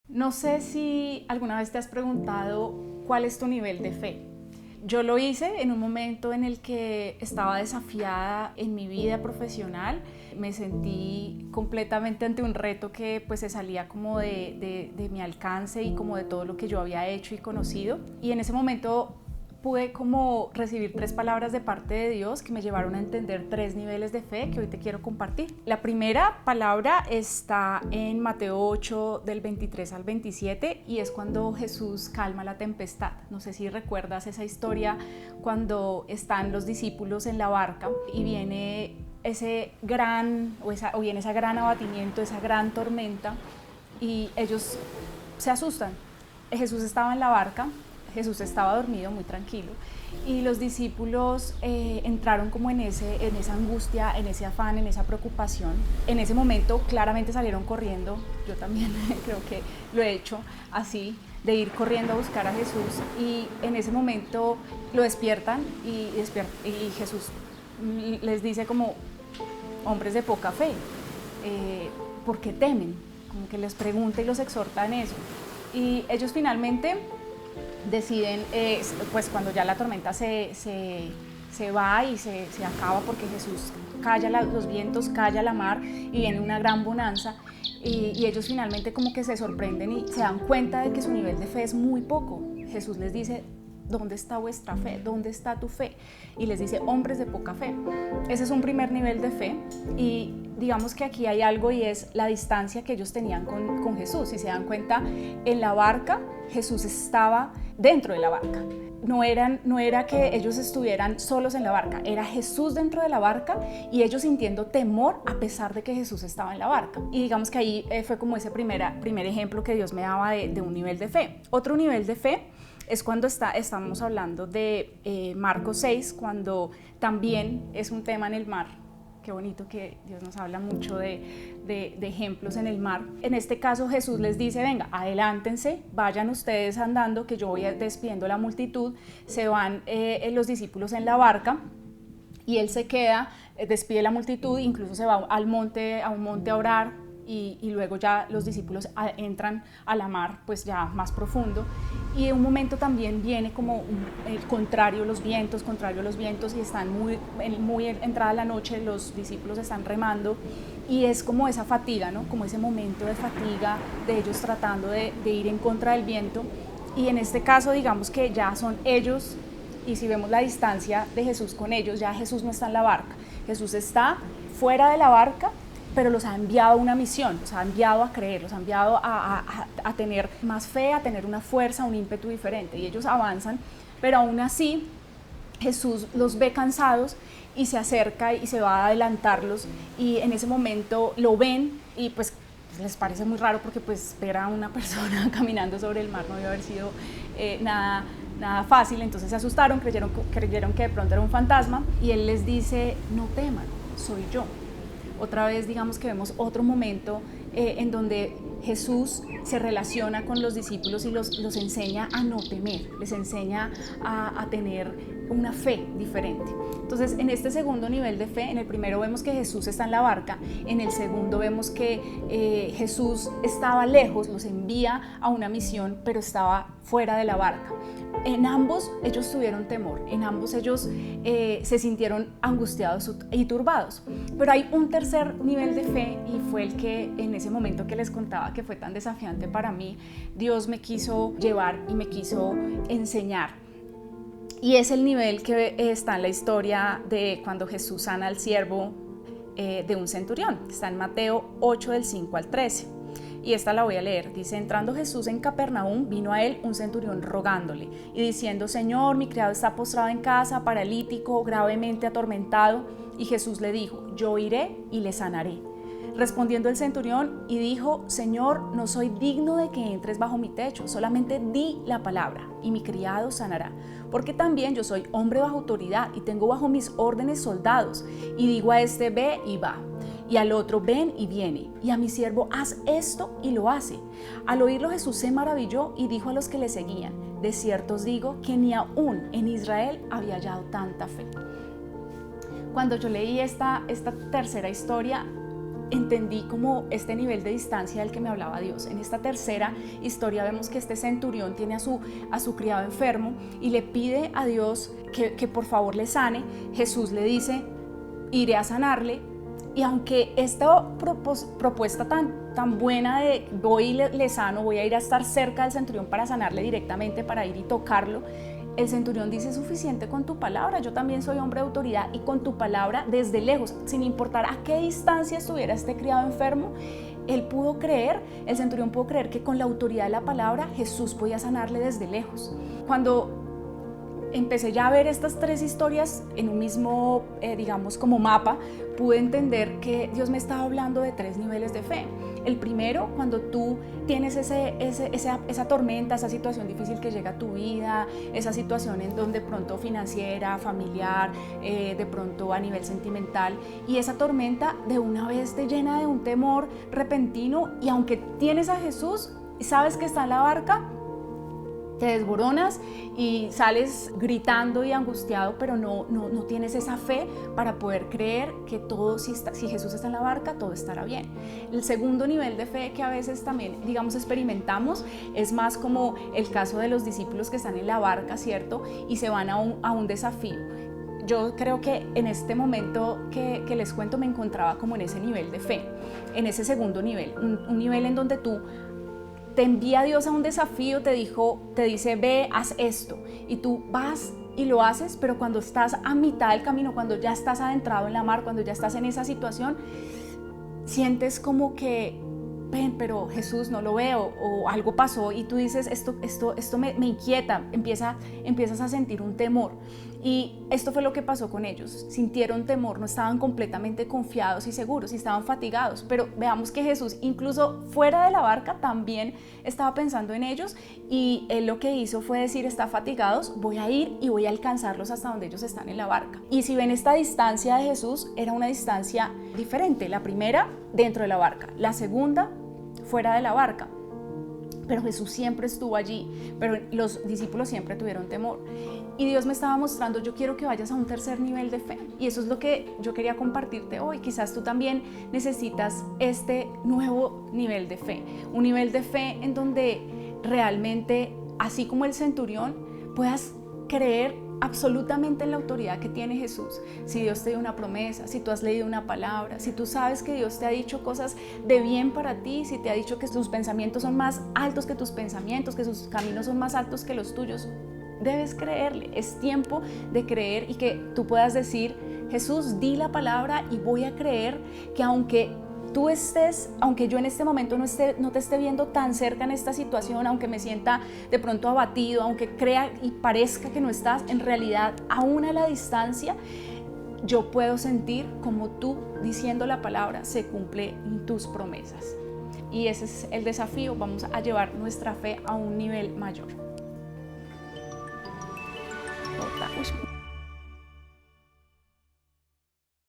No sé si alguna vez te has preguntado cuál es tu nivel de fe. Yo lo hice en un momento en el que estaba desafiada en mi vida profesional. Me sentí completamente ante un reto que pues se salía como de mi alcance y como de todo lo que yo había hecho y conocido. Y en ese momento pude como recibir 3 palabras de parte de Dios que me llevaron a entender 3 niveles de fe que hoy te quiero compartir. La primera palabra está en Mateo 8 del 23 al 27 y es cuando Jesús calma la tempestad. No sé si recuerdas esa historia cuando están los discípulos en la barca y viene ese gran o viene ese gran abatimiento, esa gran tormenta y ellos se asustan. Jesús estaba en la barca, Jesús estaba dormido, muy tranquilo, y los discípulos entraron como en esa angustia, en ese afán, en esa preocupación. En ese momento claramente salieron corriendo, yo también creo que lo he hecho así, de ir corriendo a buscar a Jesús, y en ese momento lo despiertan y Jesús les dice como: hombres de poca fe, ¿por qué temen? Como que les pregunta y los exhorta en eso. Y ellos finalmente deciden, pues cuando ya la tormenta se va y se acaba porque Jesús calla los vientos, calla la mar y viene una gran bonanza, y ellos finalmente como que se sorprenden y se dan cuenta de que su nivel de fe es muy poco. Jesús les dice: ¿dónde está vuestra fe? ¿Dónde está tu fe? Y les dice: hombres de poca fe. Ese es un primer nivel de fe, y digamos que aquí hay algo, y es la distancia que ellos tenían con Jesús. Si se dan cuenta, en la barca Jesús estaba dentro de la barca. No era que ellos estuvieran solos en la barca, era Jesús dentro de la barca y ellos sintiendo temor a pesar de que Jesús estaba en la barca. Y digamos que ahí fue como ese primer ejemplo que Dios me daba de un nivel de fe. Otro nivel de fe es cuando estamos hablando de Marcos 6, cuando también es un tema en el mar. Qué bonito que Dios nos habla mucho de ejemplos en el mar. En este caso Jesús les dice: venga, adelántense, vayan ustedes andando, que yo voy despidiendo la multitud. Se van los discípulos en la barca y él se queda, despide la multitud, incluso se va a un monte a orar, y luego ya los discípulos entran a la mar, pues ya más profundo, y en un momento también viene como contrario los vientos, y están muy entrada la noche, los discípulos están remando y es como esa fatiga, ¿no? Como ese momento de fatiga de ellos tratando de ir en contra del viento, y en este caso digamos que ya son ellos, y si vemos la distancia de Jesús con ellos, ya Jesús no está en la barca, Jesús está fuera de la barca, pero los ha enviado a una misión, los ha enviado a creer, los ha enviado a tener más fe, a tener una fuerza, un ímpetu diferente, y ellos avanzan, pero aún así Jesús los ve cansados y se acerca y se va a adelantarlos, y en ese momento lo ven y pues les parece muy raro porque pues ver a una persona caminando sobre el mar no debe haber sido nada fácil. Entonces se asustaron, creyeron que de pronto era un fantasma, y él les dice: no teman, soy yo. Otra vez digamos que vemos otro momento en donde Jesús se relaciona con los discípulos y los enseña a no temer, les enseña a tener una fe diferente. Entonces, en este segundo nivel de fe, en el primero vemos que Jesús está en la barca, en el segundo vemos que Jesús estaba lejos, los envía a una misión, pero estaba fuera de la barca. En ambos ellos tuvieron temor, en ambos ellos se sintieron angustiados y turbados, pero hay un tercer nivel de fe, y fue el que en ese momento que les contaba que fue tan desafiante para mí, Dios me quiso llevar y me quiso enseñar. Y es el nivel que está en la historia de cuando Jesús sana al siervo de un centurión. Está en Mateo 8 del 5 al 13. Y esta la voy a leer. Dice: entrando Jesús en Capernaum, vino a él un centurión rogándole y diciendo: Señor, mi criado está postrado en casa, paralítico, gravemente atormentado. Y Jesús le dijo: yo iré y le sanaré. Respondiendo el centurión y dijo: Señor, no soy digno de que entres bajo mi techo, solamente di la palabra y mi criado sanará. Porque también yo soy hombre bajo autoridad y tengo bajo mis órdenes soldados, y digo a este: ve, y va, y al otro: ven, y viene, y a mi siervo: haz esto, y lo hace. Al oírlo Jesús se maravilló y dijo a los que le seguían: de cierto os digo que ni aún en Israel había hallado tanta fe. Cuando yo leí esta tercera historia, entendí como este nivel de distancia del que me hablaba Dios. En esta tercera historia vemos que este centurión tiene a su criado enfermo y le pide a Dios que por favor le sane. Jesús le dice, iré a sanarle. Y aunque esta propuesta tan buena de voy y le sano, voy a ir a estar cerca del centurión para sanarle directamente, para ir y tocarlo, el centurión dice, suficiente con tu palabra, yo también soy hombre de autoridad y con tu palabra desde lejos, sin importar a qué distancia estuviera este criado enfermo, el centurión pudo creer que con la autoridad de la palabra Jesús podía sanarle desde lejos. Cuando empecé ya a ver estas tres historias en un mismo, digamos, como mapa, pude entender que Dios me estaba hablando de tres niveles de fe. El primero, cuando tú tienes esa tormenta, esa situación difícil que llega a tu vida, esa situación en donde pronto financiera, familiar, de pronto a nivel sentimental, y esa tormenta de una vez te llena de un temor repentino, y aunque tienes a Jesús y sabes que está en la barca, te desboronas y sales gritando y angustiado, pero no tienes esa fe para poder creer que todo, si Jesús está en la barca, todo estará bien. El segundo nivel de fe que a veces también, digamos, experimentamos es más como el caso de los discípulos que están en la barca, ¿cierto? Y se van a un desafío. Yo creo que en este momento que les cuento me encontraba como en ese nivel de fe, en ese segundo nivel, un nivel en donde tú te envía Dios a un desafío, te dice, ve, haz esto, y tú vas y lo haces, pero cuando estás a mitad del camino, cuando ya estás adentrado en la mar, cuando ya estás en esa situación, sientes como que, ven, pero Jesús no lo veo, o algo pasó, y tú dices, esto me inquieta, empiezas a sentir un temor. Y esto fue lo que pasó con ellos, sintieron temor, no estaban completamente confiados y seguros, y estaban fatigados, pero veamos que Jesús incluso fuera de la barca también estaba pensando en ellos, y él lo que hizo fue decir, están fatigados, voy a ir y voy a alcanzarlos hasta donde ellos están en la barca. Y si ven, esta distancia de Jesús era una distancia diferente, la primera dentro de la barca, la segunda fuera de la barca. Pero Jesús siempre estuvo allí, pero los discípulos siempre tuvieron temor. Y Dios me estaba mostrando, yo quiero que vayas a un tercer nivel de fe. Y eso es lo que yo quería compartirte hoy. Quizás tú también necesitas este nuevo nivel de fe. Un nivel de fe en donde realmente, así como el centurión, puedas creer absolutamente en la autoridad que tiene Jesús. Si Dios te dio una promesa, si tú has leído una palabra, si tú sabes que Dios te ha dicho cosas de bien para ti, si te ha dicho que tus pensamientos son más altos que tus pensamientos, que sus caminos son más altos que los tuyos, debes creerle. Es tiempo de creer y que tú puedas decir, Jesús, di la palabra y voy a creer que aunque yo en este momento no te esté viendo tan cerca en esta situación, aunque me sienta de pronto abatido, aunque crea y parezca que no estás, en realidad, aún a la distancia, yo puedo sentir como tú, diciendo la palabra, se cumple en tus promesas. Y ese es el desafío, vamos a llevar nuestra fe a un nivel mayor.